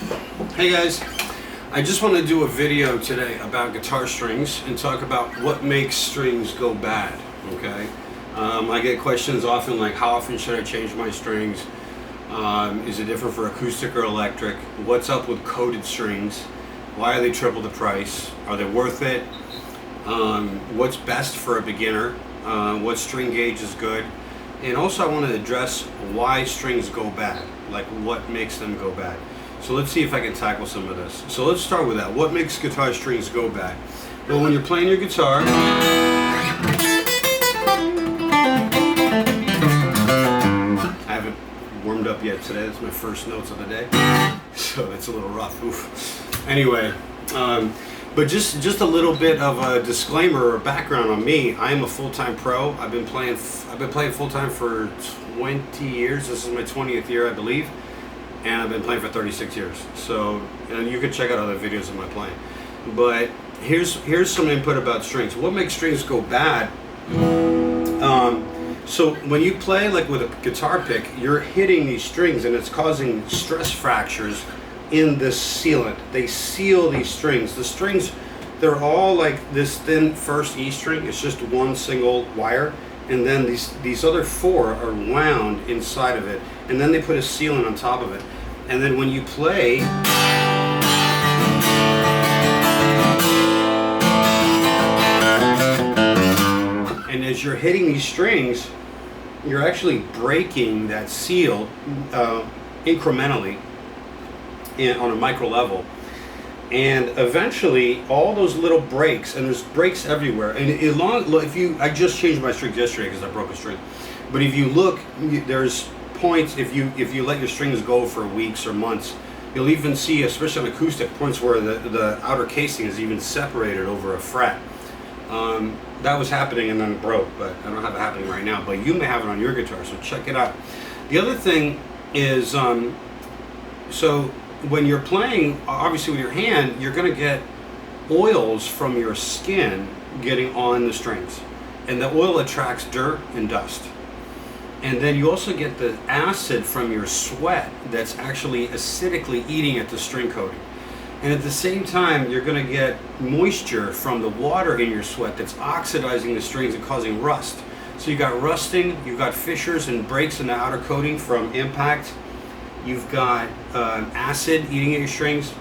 Hey guys, I just want to do a video today about guitar strings and talk about what makes strings go bad, okay? I get questions often like, how often should I change my strings? Is it different for acoustic or electric? What's up with coated strings? Why are they triple the price? Are they worth it? What's best for a beginner? What string gauge is good? And also I want to address why strings go bad, like what makes them go bad. So let's see if I can tackle some of this. So let's start with that. What makes guitar strings go bad? Well, when you're playing your guitar, I haven't warmed up yet today. That's my first notes of the day. So that's a little rough. Oof. Anyway, but just a little bit of a disclaimer or background on me. I am a full-time pro. I've been playing full-time for 20 years. This is my 20th year, I believe. And I've been playing for 36 years. So, and you can check out other videos of my playing. But here's some input about strings. What makes strings go bad? So when you play like with a guitar pick, you're hitting these strings and it's causing stress fractures in this sealant. They seal these strings. The strings, they're all like this thin first E string. It's just one single wire. And then these other four are wound inside of it, and then they put a sealant on top of it. And then when you play, and as you're hitting these strings, you're actually breaking that seal incrementally and on a micro level. And eventually, all those little breaks, and there's breaks everywhere. And I just changed my strings yesterday because I broke a string. But if you look, there's points. If you let your strings go for weeks or months, you'll even see, especially on acoustic, points where the outer casing is even separated over a fret. That was happening and then it broke, but I don't have it happening right now. But you may have it on your guitar, so check it out. The other thing is, so when you're playing, obviously with your hand, you're going to get oils from your skin getting on the strings. And the oil attracts dirt and dust. And then you also get the acid from your sweat that's actually acidically eating at the string coating. And at the same time, you're going to get moisture from the water in your sweat that's oxidizing the strings and causing rust. So you got rusting, you've got fissures and breaks in the outer coating from impact. You've got acid eating at your strings.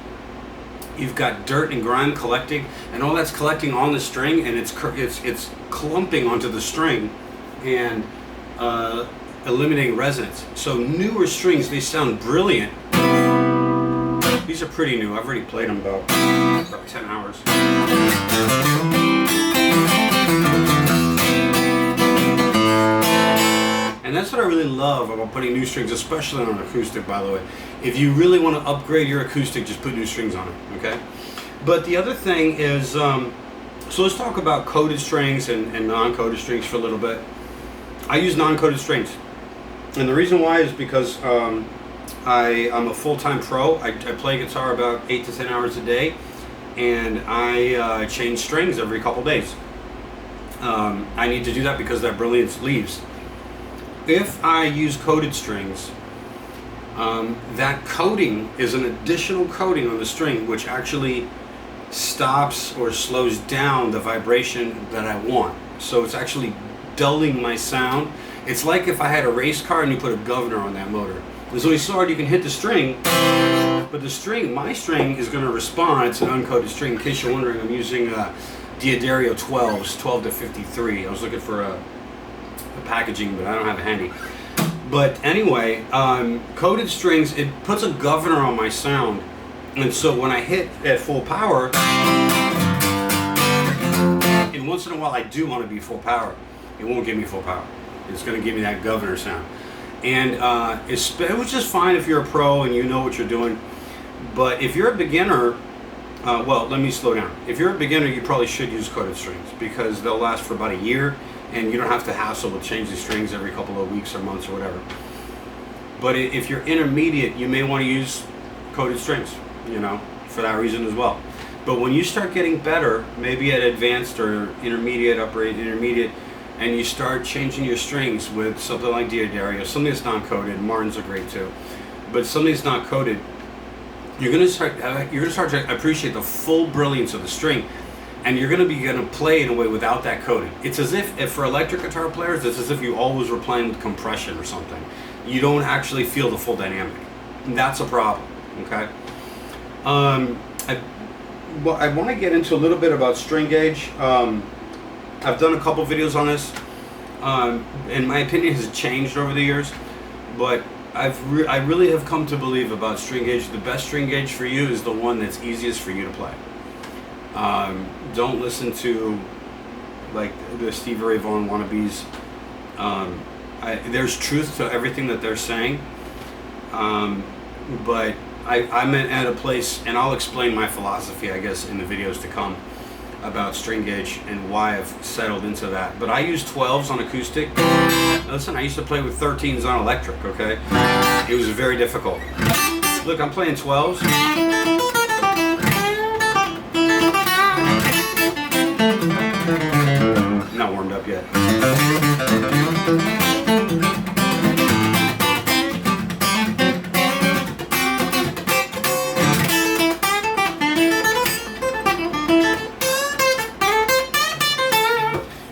You've got dirt and grime collecting, and all that's collecting on the string, and it's clumping onto the string and eliminating resonance. So newer strings, they sound brilliant. These are pretty new. I've already played them about 10 hours. And that's what I really love about putting new strings, especially on an acoustic, by the way. If you really want to upgrade your acoustic, just put new strings on it, okay? But the other thing is, so let's talk about coated strings and non-coated strings for a little bit. I use non-coated strings. And the reason why is because I'm a full-time pro. I play guitar about 8 to 10 hours a day, and I change strings every couple days. I need to do that because that brilliance leaves. If I use coated strings, that coating is an additional coating on the string which actually stops or slows down the vibration that I want. So it's actually dulling my sound. It's like if I had a race car and you put a governor on that motor. There's only so hard you can hit the string, but the string, my string, is going to respond. It's an uncoated string. In case you're wondering, I'm using Diodario 12s, 12 to 53. I was looking for a packaging, but I don't have it handy. But anyway, coated strings, it puts a governor on my sound, and so when I hit at full power, and once in a while I do want to be full power, it won't give me full power. It's going to give me that governor sound. And which is fine if you're a pro and you know what you're doing. But if you're a beginner, well, let me slow down. If you're a beginner, you probably should use coated strings because they'll last for about a year, and you don't have to hassle with changing strings every couple of weeks or months or whatever. But if you're intermediate, you may want to use coated strings, for that reason as well. But when you start getting better, maybe at advanced or intermediate, upper intermediate, and you start changing your strings with something like Diodario, something that's not coated. Martins are great too, but something that's not coated, you're gonna start to appreciate the full brilliance of the string, and you're gonna play in a way without that coating. It's as if for electric guitar players, it's as if you always were playing with compression or something. You don't actually feel the full dynamic. And that's a problem. Okay. I want to get into a little bit about string gauge. I've done a couple videos on this, and my opinion has changed over the years, but I really have come to believe about string gauge. The best string gauge for you is the one that's easiest for you to play. Don't listen to like the Stevie Ray Vaughan wannabes. There's truth to everything that they're saying, but I'm at a place, and I'll explain my philosophy, I guess, in the videos to come about string gauge and why I've settled into that. But I use 12s on acoustic. Listen, I used to play with 13s on electric, okay? It was very difficult. Look, I'm playing 12s. I'm not warmed up yet.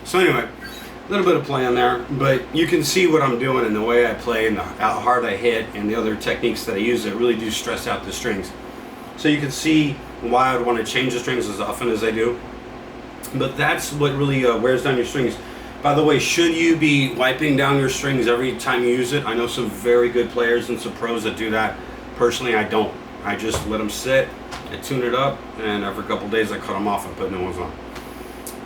So anyway, a little bit of play on there, but you can see what I'm doing and the way I play and how hard I hit and the other techniques that I use that really do stress out the strings. So you can see why I would want to change the strings as often as I do. But that's what really wears down your strings. By the way, should you be wiping down your strings every time you use it? I know some very good players and some pros that do that. Personally, I don't. I just let them sit, I tune it up, and after a couple days I cut them off and put new ones on.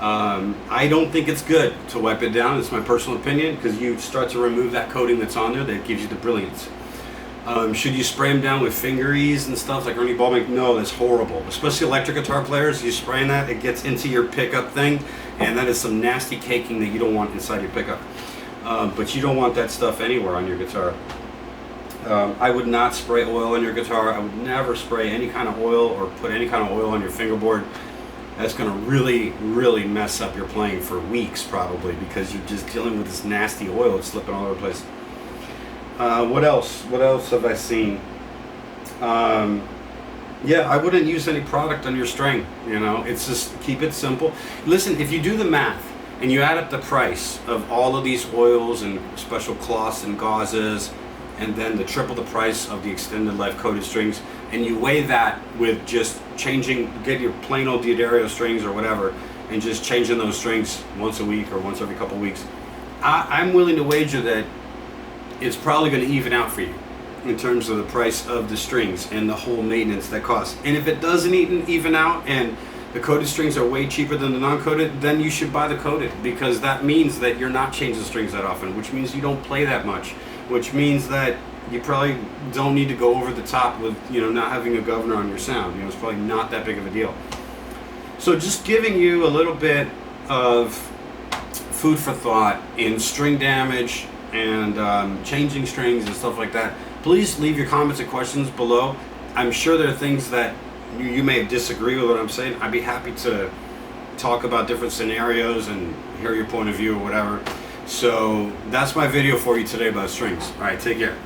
I don't think it's good to wipe it down. It's my personal opinion, because you start to remove that coating that's on there that gives you the brilliance. Should you spray them down with finger ease and stuff like Ernie Ballman? No, that's horrible. Especially electric guitar players, you spraying that, it gets into your pickup thing, and that is some nasty caking that you don't want inside your pickup. But you don't want that stuff anywhere on your guitar. I would not spray oil on your guitar. I would never spray any kind of oil or put any kind of oil on your fingerboard. That's going to really, really mess up your playing for weeks probably, because you're just dealing with this nasty oil. It's slipping all over the place. What else? What else have I seen? Yeah, I wouldn't use any product on your string. You know, it's just keep it simple. Listen, if you do the math and you add up the price of all of these oils and special cloths and gauzes, and then the triple the price of the extended life coated strings, and you weigh that with just get your plain old D'Addario strings or whatever, and just changing those strings once a week or once every couple of weeks, I'm willing to wager that it's probably going to even out for you in terms of the price of the strings and the whole maintenance that costs. And if it doesn't even out and the coated strings are way cheaper than the non-coated, then you should buy the coated, because that means that you're not changing strings that often, which means you don't play that much, which means that you probably don't need to go over the top with, you know, not having a governor on your sound. You know, it's probably not that big of a deal. So just giving you a little bit of food for thought in string damage and changing strings and stuff like that. Please leave your comments and questions below. I'm sure there are things that you may disagree with what I'm saying. I'd be happy to talk about different scenarios and hear your point of view or whatever. So that's my video for you today about strings. All right, take care.